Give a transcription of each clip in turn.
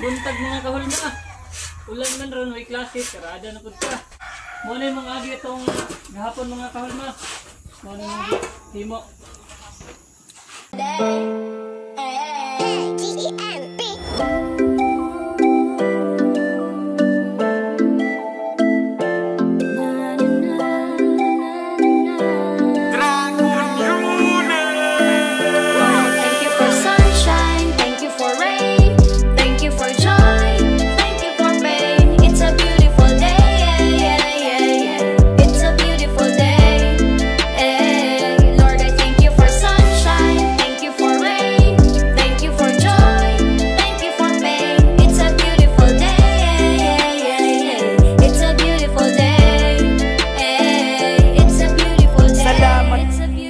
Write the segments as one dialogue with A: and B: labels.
A: buntag mga kahulma. Ulan man ron, may klase, karada na po ka. Muna yung mga agi itong gahapon mga kahulma. Muna yung mga himo.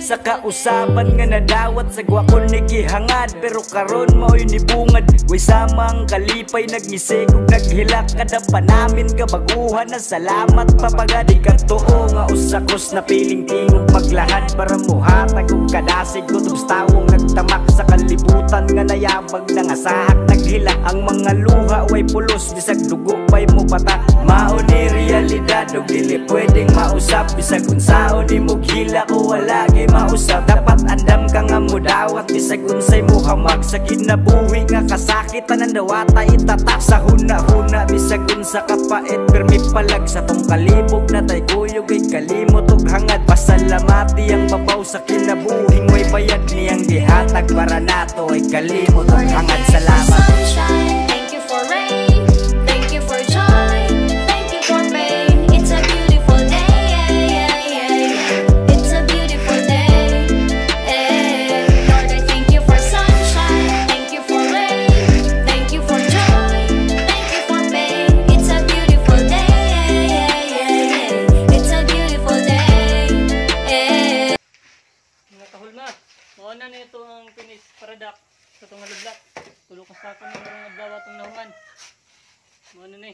B: Sa kausaban nga nadawat sa gwakon ni gihangad, pero karon mao'y nibungad. Way samang kalipay nagmisig ug naghilak kada panamin kabaguhan na salamat papagad. Di ka tuo nga usakos na piling tingog maglahad para muhatag ug kadasig kutubs tawong nagtamak sa kalibutan nga nayabag na nga sahak naghilak. Ang mga luha way pulos bisag dugo pay mo patak. Mao ni realidad ug dili pwedeng mausap bisag unsaon ni mo gila o wala gay mausap. Dapat andam ka nga mudawat bisag unsay mo hamag sa kinabuhi nga kasakitan ang dawata itatak sa huna-huna bisag unsa kapait permi palag sa tong kalibog na tay kuyog ay kalimot ug hangad. Pasalamati ang babaw sa kinabuhi way bayad niyang gihatag para nato ay kalimot ug hangad. Salamat.
C: Thank you for rain, thank you for joy, thank you for pain. It's a beautiful day, it's a beautiful day. Lord, I thank you for sunshine, thank you for rain, thank you for joy, thank you for pain. It's a beautiful day, it's a beautiful day.
A: Mga kahulma, mauna na ito ang finished product sa itong halublat. Tulog ka sa akin ng mga adlaw atong nahuman. Mauna na